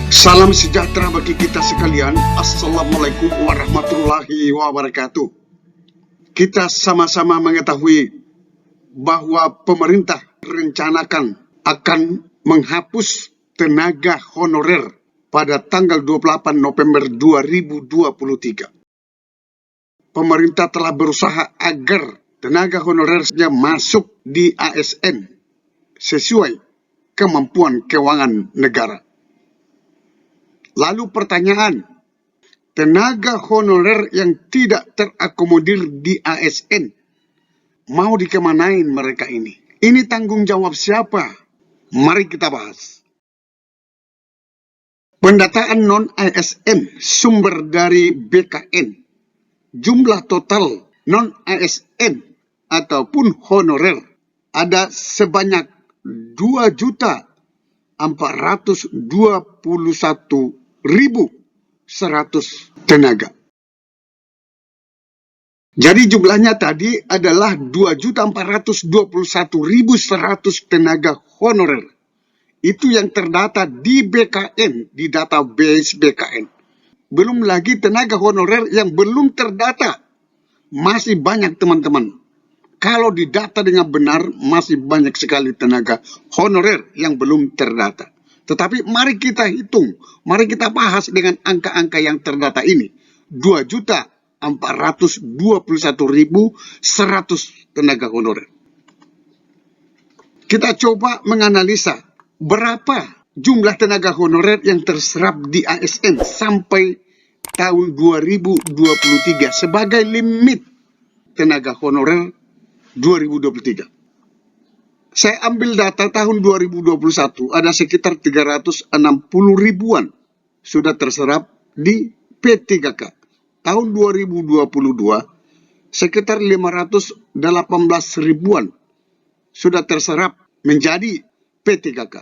Salam sejahtera bagi kita sekalian. Assalamualaikum warahmatullahi wabarakatuh. Kita sama-sama mengetahui bahwa pemerintah rencanakan akan menghapus tenaga honorer pada tanggal 28 November 2023. Pemerintah telah berusaha agar tenaga honorernya masuk di ASN sesuai kemampuan keuangan negara. Lalu pertanyaan, tenaga honorer yang tidak terakomodir di ASN, mau dikemanain mereka ini? Ini tanggung jawab siapa? Mari kita bahas. Pendataan non-ASN sumber dari BKN. Jumlah total non-ASN ataupun honorer ada sebanyak 2.421.100 tenaga. Jadi jumlahnya tadi adalah 2.421.100 tenaga honorer. Itu yang terdata di BKN, di database BKN. Belum lagi tenaga honorer yang belum terdata. Masih banyak teman-teman. Kalau didata dengan benar, masih banyak sekali tenaga honorer yang belum terdata. Tetapi mari kita hitung, mari kita bahas dengan angka-angka yang terdata ini. 2.421.100 tenaga honorer. Kita coba menganalisa berapa jumlah tenaga honorer yang terserap di ASN sampai tahun 2023 sebagai limit tenaga honorer 2023. Saya ambil data tahun 2021, ada sekitar 360 ribuan sudah terserap di P3K. Tahun 2022, sekitar 518 ribuan sudah terserap menjadi P3K.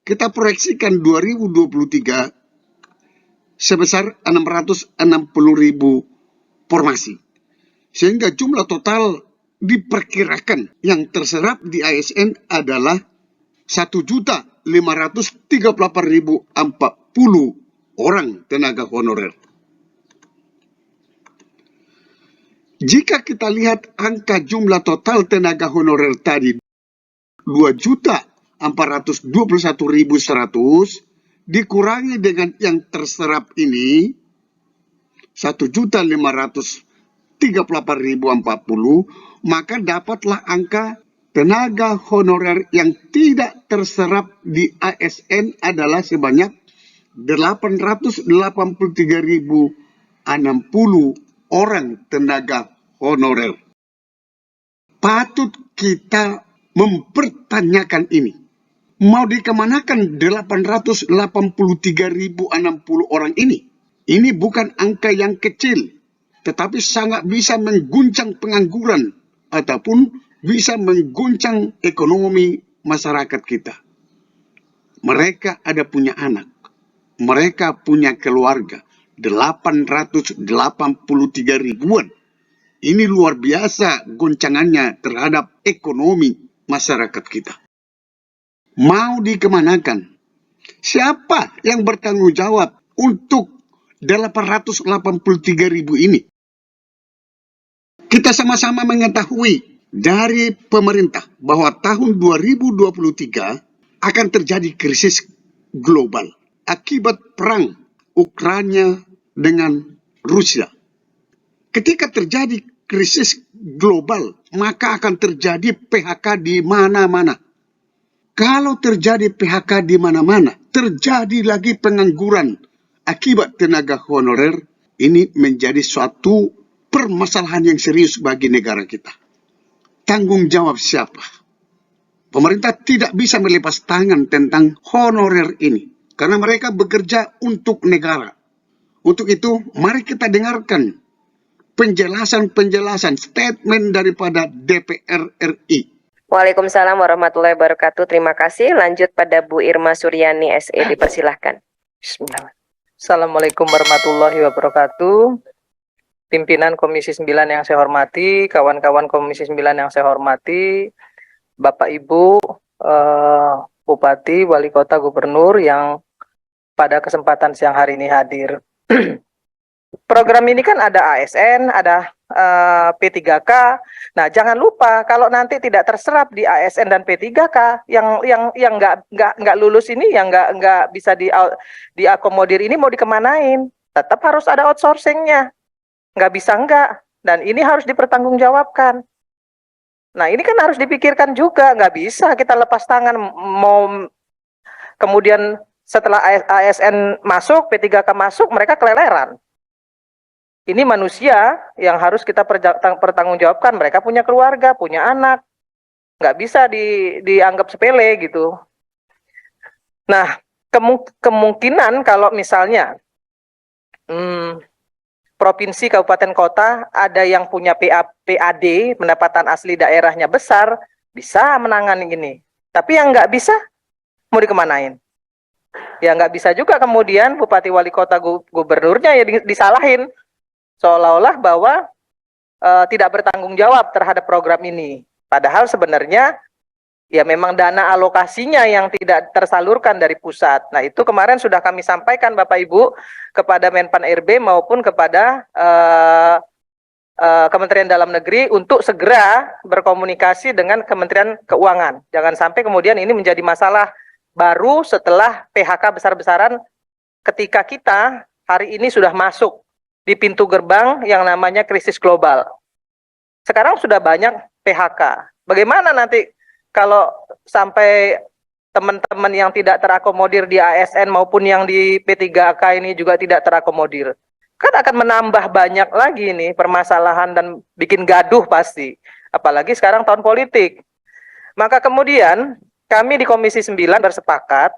Kita proyeksikan 2023 sebesar 660 ribu formasi. Sehingga jumlah total diperkirakan yang terserap di ASN adalah 1.538.040 orang tenaga honorer. Jika kita lihat angka jumlah total tenaga honorer tadi 2.421.100 dikurangi dengan yang terserap ini 1.538.040, maka dapatlah angka tenaga honorer yang tidak terserap di ASN adalah sebanyak 883.060 orang tenaga honorer. Patut kita mempertanyakan ini. Mau dikemanakan 883.060 orang ini? Ini bukan angka yang kecil, tetapi sangat bisa mengguncang pengangguran ataupun bisa mengguncang ekonomi masyarakat kita. Mereka ada punya anak, mereka punya keluarga, 883 ribuan. Ini luar biasa goncangannya terhadap ekonomi masyarakat kita. Mau dikemanakan? Siapa yang bertanggung jawab untuk 883 ribu ini? Kita sama-sama mengetahui dari pemerintah bahwa tahun 2023 akan terjadi krisis global akibat perang Ukraina dengan Rusia. Ketika terjadi krisis global, maka akan terjadi PHK di mana-mana. Kalau terjadi PHK di mana-mana, terjadi lagi pengangguran akibat tenaga honorer, ini menjadi suatu permasalahan yang serius bagi negara kita. Tanggung jawab siapa? Pemerintah tidak bisa melepas tangan tentang honorer ini, karena mereka bekerja untuk negara. Untuk itu, mari kita dengarkan penjelasan statement daripada DPR RI. Waalaikumsalam warahmatullahi wabarakatuh. Terima kasih. Lanjut pada Bu Irma Suryani SE, dipersilahkan. Bismillah. Assalamualaikum warahmatullahi wabarakatuh. Pimpinan Komisi 9 yang saya hormati, kawan-kawan Komisi 9 yang saya hormati, Bapak Ibu, Bupati, Wali Kota, Gubernur yang pada kesempatan siang hari ini hadir. Program ini kan ada ASN, ada P3K. Nah, jangan lupa kalau nanti tidak terserap di ASN dan P3K, yang nggak lulus ini, yang nggak bisa diakomodir ini mau dikemanain? Tetap harus ada outsourcingnya. Nggak bisa enggak. Dan ini harus dipertanggungjawabkan. Nah, ini kan harus dipikirkan juga. Nggak bisa kita lepas tangan mau kemudian setelah ASN masuk, P3K masuk, mereka keleleran. Ini manusia yang harus kita pertanggungjawabkan. Mereka punya keluarga, punya anak. Nggak bisa dianggap sepele gitu. Nah, kemungkinan kalau misalnya provinsi, kabupaten, kota ada yang punya PAD, pendapatan asli daerahnya besar, bisa menangani ini. Tapi yang nggak bisa, mau dikemanain? Ya nggak bisa juga kemudian bupati, wali kota, gubernurnya ya disalahin. Seolah-olah bahwa tidak bertanggung jawab terhadap program ini. Padahal sebenarnya ya memang dana alokasinya yang tidak tersalurkan dari pusat. Nah, itu kemarin sudah kami sampaikan Bapak Ibu kepada Menpan RB maupun kepada Kementerian Dalam Negeri untuk segera berkomunikasi dengan Kementerian Keuangan. Jangan sampai kemudian ini menjadi masalah baru setelah PHK besar-besaran ketika kita hari ini sudah masuk di pintu gerbang yang namanya krisis global. Sekarang sudah banyak PHK. Bagaimana nanti kalau sampai teman-teman yang tidak terakomodir di ASN maupun yang di P3K ini juga tidak terakomodir? Kan akan menambah banyak lagi nih permasalahan dan bikin gaduh pasti. Apalagi sekarang tahun politik. Maka kemudian kami di Komisi 9 bersepakat,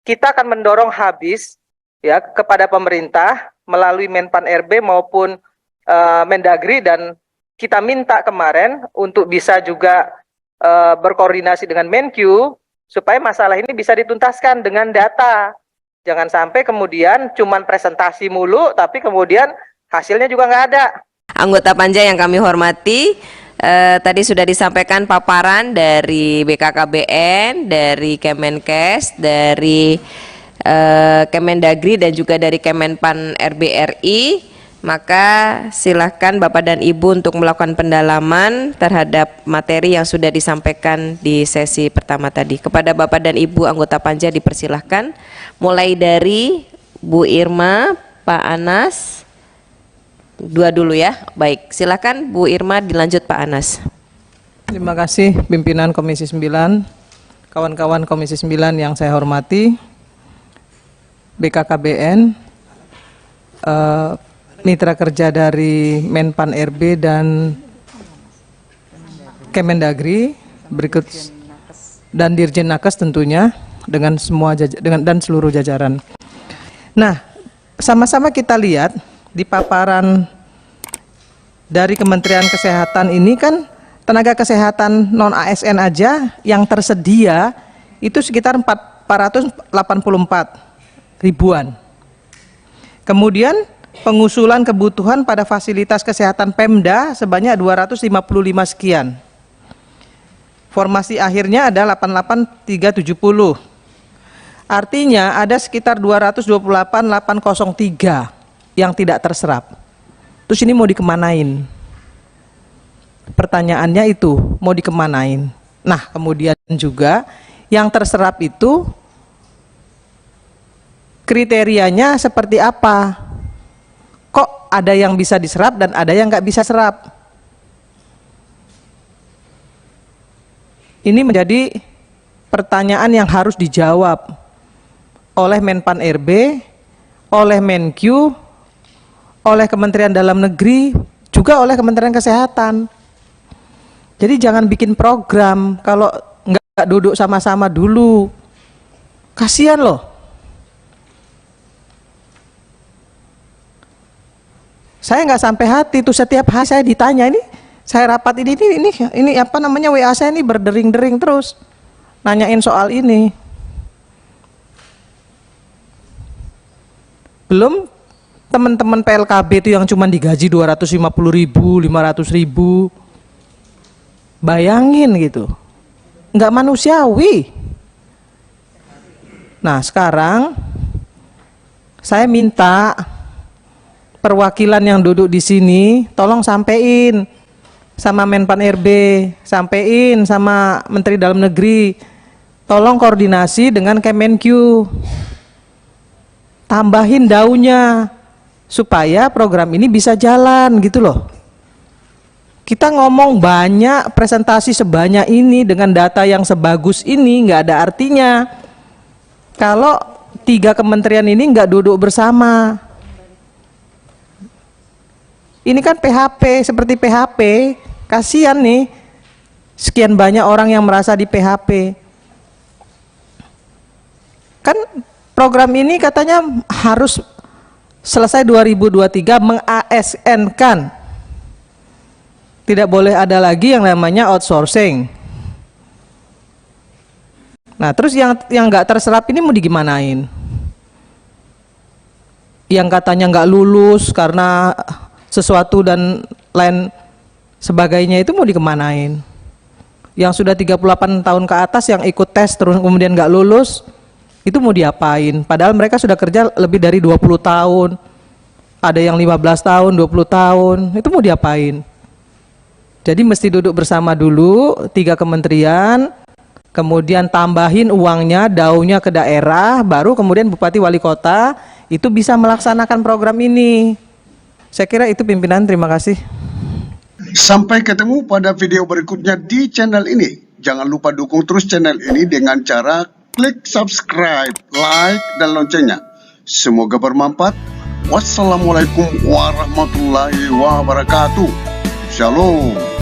kita akan mendorong habis ya kepada pemerintah melalui Menpan RB maupun Mendagri, dan kita minta kemarin untuk bisa juga berkoordinasi dengan Menkyu supaya masalah ini bisa dituntaskan dengan data. Jangan sampai kemudian cuman presentasi mulu tapi kemudian hasilnya juga nggak ada. Anggota Panja yang kami hormati, tadi sudah disampaikan paparan dari BKKBN, dari Kemenkes, dari Kemendagri dan juga dari Kemenpan RBRI. Maka silahkan Bapak dan Ibu untuk melakukan pendalaman terhadap materi yang sudah disampaikan di sesi pertama tadi. Kepada Bapak dan Ibu anggota Panja dipersilahkan, mulai dari Bu Irma, Pak Anas, dua dulu ya. Baik, silahkan Bu Irma, dilanjut Pak Anas. Terima kasih pimpinan Komisi 9, kawan-kawan Komisi 9 yang saya hormati, BKKBN, mitra kerja dari Menpan RB dan Kemendagri, berikut dan Dirjen Nakes tentunya dengan semua dan seluruh jajaran. Nah, sama-sama kita lihat di paparan dari Kementerian Kesehatan ini kan tenaga kesehatan non ASN aja yang tersedia itu sekitar 484 ribuan. Kemudian pengusulan kebutuhan pada fasilitas kesehatan Pemda sebanyak 255 sekian. Formasi akhirnya ada 88370. Artinya ada sekitar 228.803 yang tidak terserap. Terus ini mau dikemanain? Pertanyaannya itu mau dikemanain? Nah, kemudian juga yang terserap itu kriterianya seperti apa? Kok ada yang bisa diserap dan ada yang nggak bisa serap? Ini menjadi pertanyaan yang harus dijawab oleh Menpan RB, oleh Menkyu, oleh Kementerian Dalam Negeri, juga oleh Kementerian Kesehatan. Jadi jangan bikin program kalau nggak duduk sama-sama dulu. Kasihan loh. Saya nggak sampai hati tuh, setiap hari saya ditanya, ini saya rapat ini apa namanya, WA saya ini berdering-dering terus nanyain soal ini. Belum teman-teman PLKB itu yang cuma digaji 250.000, 500.000. Bayangin gitu. Nggak manusiawi. Nah, sekarang Saya minta perwakilan yang duduk di sini tolong sampein sama Menpan RB, sampein sama Menteri Dalam Negeri, tolong koordinasi dengan Kemenq, tambahin daunya supaya program ini bisa jalan gitu loh. Kita ngomong banyak, presentasi sebanyak ini dengan data yang sebagus ini nggak ada artinya kalau 3 kementerian ini nggak duduk bersama. Ini kan PHP, seperti PHP, kasihan nih, sekian banyak orang yang merasa di PHP. Kan program ini katanya harus selesai 2023 meng-ASN-kan. Tidak boleh ada lagi yang namanya outsourcing. Nah, terus yang nggak terserap ini mau digimanain? Yang katanya nggak lulus karena sesuatu dan lain sebagainya itu mau dikemanain? Yang sudah 38 tahun ke atas yang ikut tes terus kemudian nggak lulus, itu mau diapain? Padahal mereka sudah kerja lebih dari 20 tahun. Ada yang 15 tahun, 20 tahun, itu mau diapain? Jadi mesti duduk bersama dulu 3 kementerian, kemudian tambahin uangnya, daunya ke daerah, baru kemudian Bupati Wali Kota itu bisa melaksanakan program ini. Saya kira itu pimpinan, terima kasih. Sampai ketemu pada video berikutnya di channel ini. Jangan lupa dukung terus channel ini dengan cara klik subscribe, like, dan loncengnya. Semoga bermanfaat. Wassalamualaikum warahmatullahi wabarakatuh. Shalom.